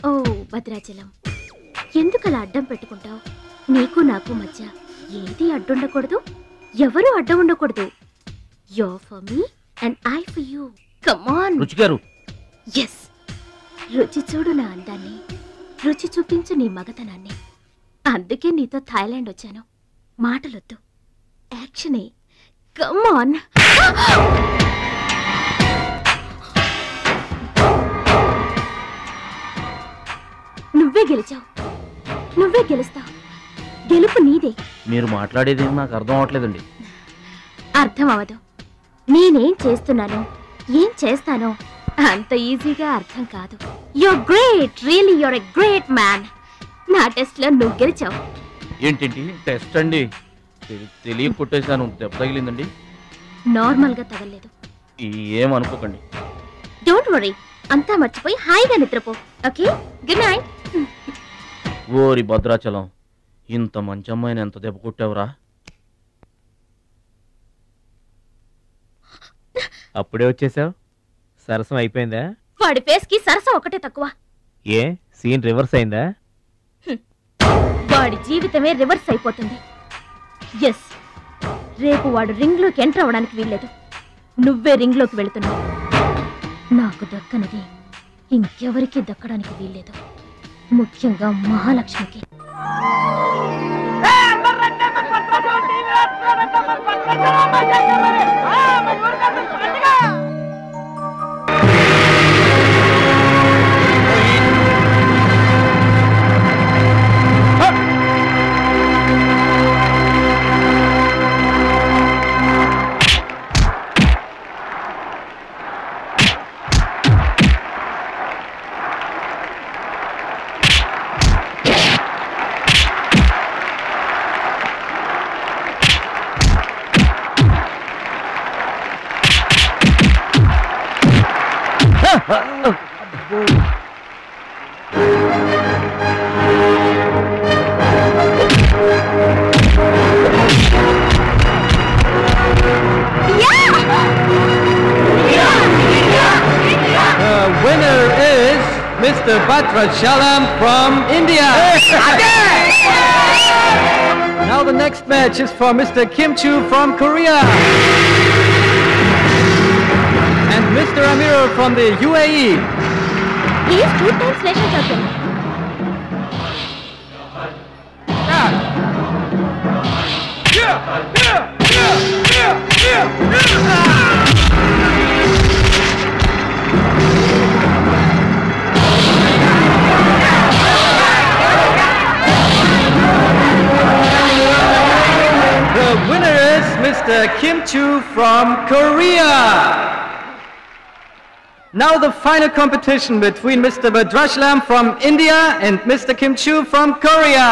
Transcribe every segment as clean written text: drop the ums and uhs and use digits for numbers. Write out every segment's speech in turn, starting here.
ఓ భద్రాచలం, ఎందుకలా అడ్డం పెట్టుకుంటావు? నీకు నాకు మధ్య ఏది అడ్డుండకూడదు, ఎవరు అడ్డం ఉండకూడదు. You're for me and I for you. Come on. రుచి గారు. Yes. రుచి చూడు నా అందాన్ని, రుచి చూపించు నీ మగతనాన్ని. అందుకే నీతో థాయిలాండ్ వచ్చాను. మాటలొద్దు, యాక్షనే. Come on. నువ్వే గెలిచావు, నువ్వే గెలుస్తావు. గెలుపు నీదే. మీరు మాట్లాడేది నాకు అర్థం అవట్లేదండి. అర్థం అవదు. నేనేం చేస్తున్నానో, ఏం చేస్తానో అంత ఈజీగా అర్థం కాదు. You're great, really you're a great man. నా టెస్ట్ లో నువ్వు గెలిచావు. ఏంటి టెస్ట్ అండి? తెలియ కొట్టేశాను, దెబ్బ తగిలిందండి. నార్మల్ గా తగలేదు. ఏమనుకోకండి. డోంట్ వరీ, అంతా మర్చిపోయి హాయిగా నిద్రపో. Okay, good night. ఓరి భద్రాచలం, ఇంత మంచి అమ్మాయిని ఎంత దెబ్బ కొట్టావురా? అప్పుడే వచ్చేసావు? సరసం అయిపోయిందా? వాడి ఫేస్ కి సరసం ఒకటే తక్కువ. ఏ సీన్ రివర్స్ అయిందా? వాడి జీవితమే రివర్స్ అయిపోతుంది. ఎస్, రేపు వాడు రింగ్ లోకి ఎంటర్ అవ్వడానికి వీల్లేదు. నువ్వే రింగ్ లోకి వెళుతున్నావు. నాకు దక్కనిది ఇంకెవరికి దక్కడానికి వీల్లేదు, ముఖ్యంగా మహాలక్ష్మికి. Mr. Bhadrachalam from India. Now the next match is for Mr. Kim Chu from Korea. And Mr. Amir from the UAE. He is 2 times national champion. The winner is Mr. Kim Chu from Korea. Now the final competition between Mr. Bhadrachalam from India and Mr. Kim Chu from Korea.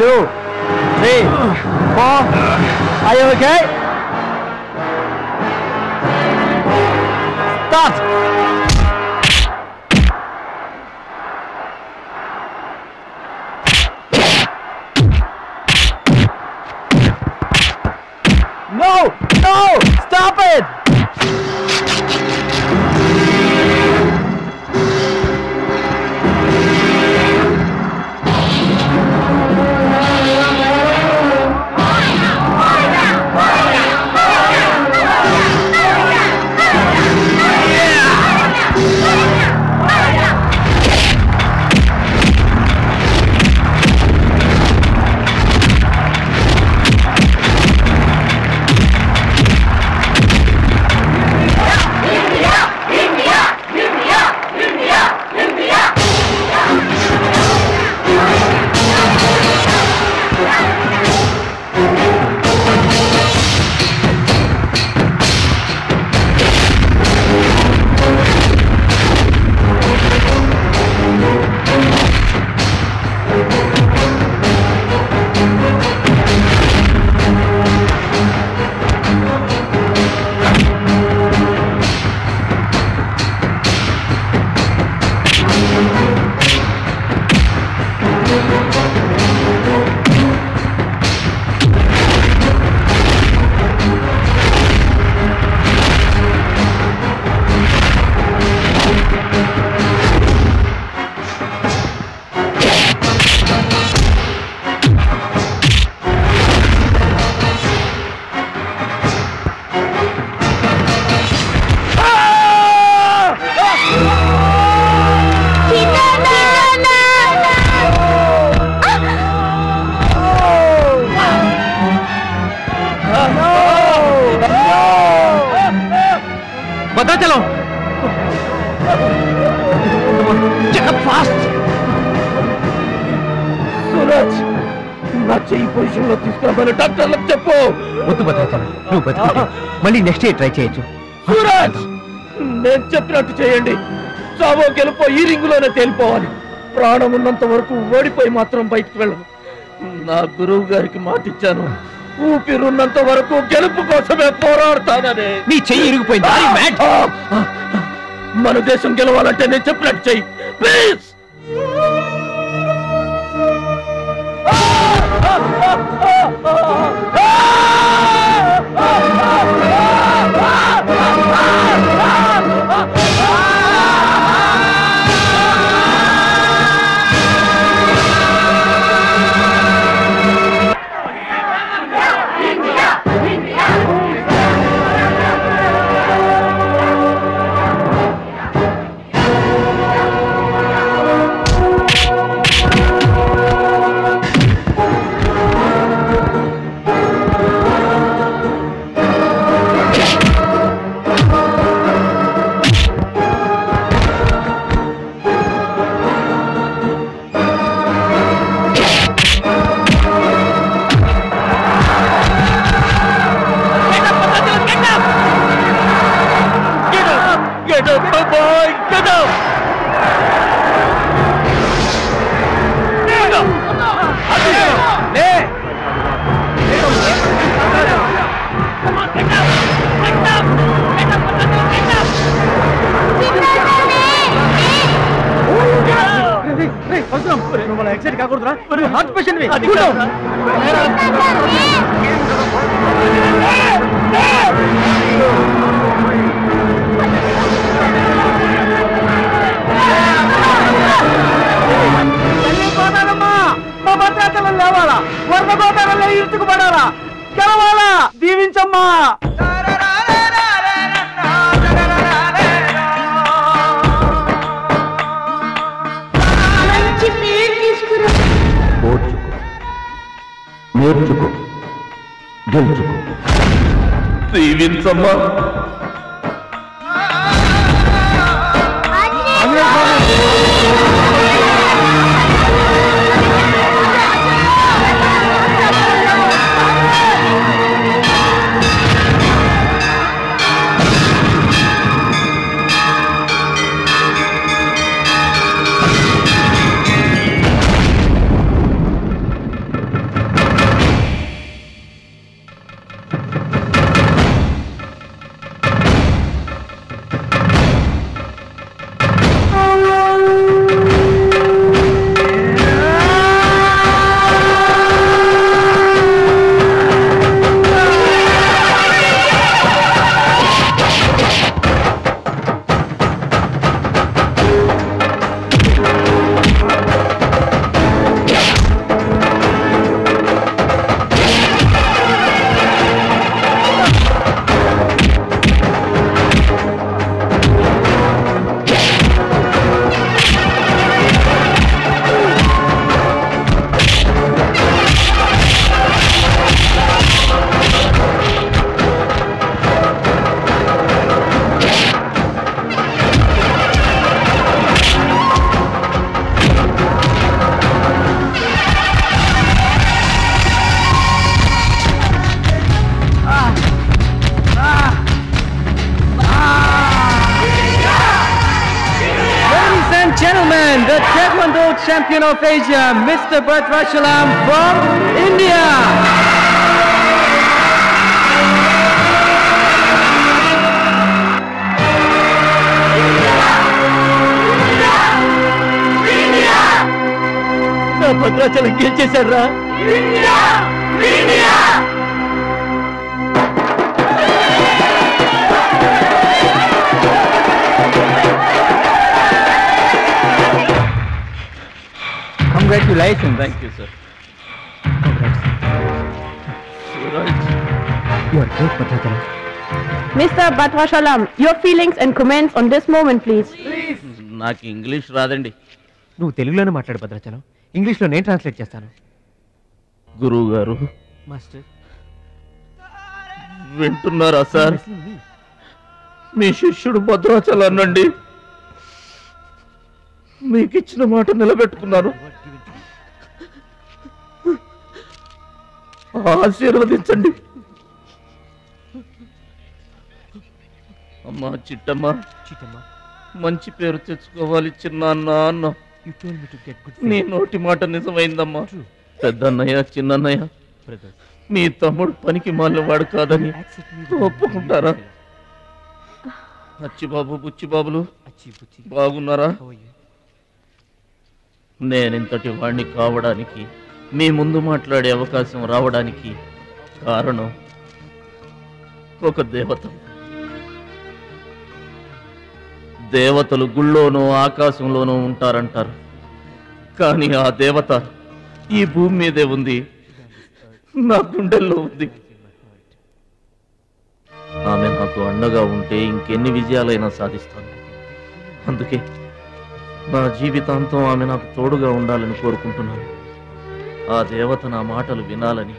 Two, three, four. Are you okay? Start. No! No! Stop it! Bhadrachalam Suraj నా చెయ్యి position లో తీసుకురామని డాక్టర్లకు చెప్పు. వద్దు భద్రాచలం, నువ్వు బతుకుంటే మళ్ళీ next year try చేయొచ్చు. సూరజ్ నేను చెప్పినట్టు చేయండి. చావో గెలుపో ఈ రింగులోనే తేలిపోవాలి. ప్రాణం ఉన్నంత వరకు ఓడిపోయి మాత్రం బయటకు వెళ్ళను. నా గురువు గారికి మాటిచ్చాను, ఊపిరున్నంత వరకు గెలుపు కోసమే పోరాడతానని. నీ చెయ్యి ఇరిగిపోయింది. మన దేశం గెలవాలంటే నేను చెప్పినట్టు చెయ్యి ప్లీజ్. ఎక్సైట్ కాకూడదురా, హార్ట్ పేషెంట్. మా భద్రాచలం లేవాలా, వరద గోదావరిలో ఇరుచుకుపడాలా, గెలవాలా, దీవించమ్మా. నేర్చుకో, గెలుచుకో, దీవించమ్మా. Gentlemen, the Taekwondo champion of Asia, Mr. Bhadrachalam from India. Bhadrachalam గెలిచేశారా? Congratulations. Thank you, sir. You are great, Bhadrachalam. Mr. Bhadrachalam, your feelings and comments on this moment, please. నాకు ఇంగ్లీష్ రాదండి. నువ్వు తెలుగులోనే మాట్లాడు భద్రాచలం, ఇంగ్లీష్లో నేను ట్రాన్స్లేట్ చేస్తాను. గురువు గారు మాస్టర్ వింటున్నారా సార్? మీ శిష్యుడు భద్రాచలాన్నండి. మీకు ఇచ్చిన మాట నిలబెట్టుకున్నాను. ఆశీర్వదించండి. అమ్మా చిట్టమ్మ, మంచి పేరు తెచ్చుకోవాలి చిన్నాన్న అన్న. నీ నోటి మాట నిజమైందమ్మా. పెద్దన్నయ్య, చిన్నన్నయ్య, మీ తమ్ముడు పనికి మాలినవాడు కాదని ఒప్పుకుంటారా? అచ్చిబాబు, బుచ్చిబాబులు బాగున్నారా? నేనింతటి వాణ్ణి కావడానికి, మీ ముందు మాట్లాడే అవకాశం రావడానికి కారణం ఒక దేవత. దేవతలు గుళ్ళోనూ ఆకాశంలోనూ ఉంటారంటారు, కానీ ఆ దేవత ఈ భూమి మీదే ఉంది, నా గుండెల్లో ఉంది. ఆమె నాకు అండగా ఉంటే ఇంకెన్ని విజయాలైనా సాధిస్తాను. అందుకే నా జీవితాంతం ఆమె నాకు తోడుగా ఉండాలని కోరుకుంటున్నాను. ఆ దేవత నా మాటలు వినాలని,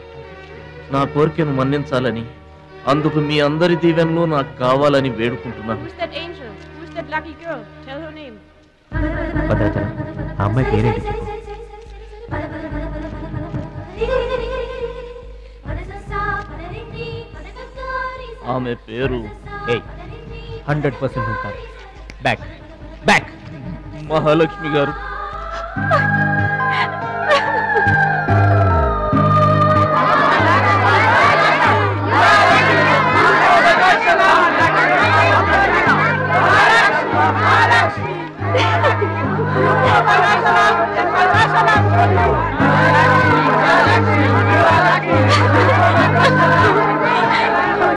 నా కోరికను మన్నించాలని, అందుకు మీ అందరి దీవెనలు నాకు కావాలని వేడుకుంటున్నాను. భద్రాచలం, ఆ అమ్మాయి పేరేంటి చెప్పు. ఆమె పేరు 100% ఉంటారు. బ్యాక్ బ్యాక్ మహాలక్ష్మి గారు.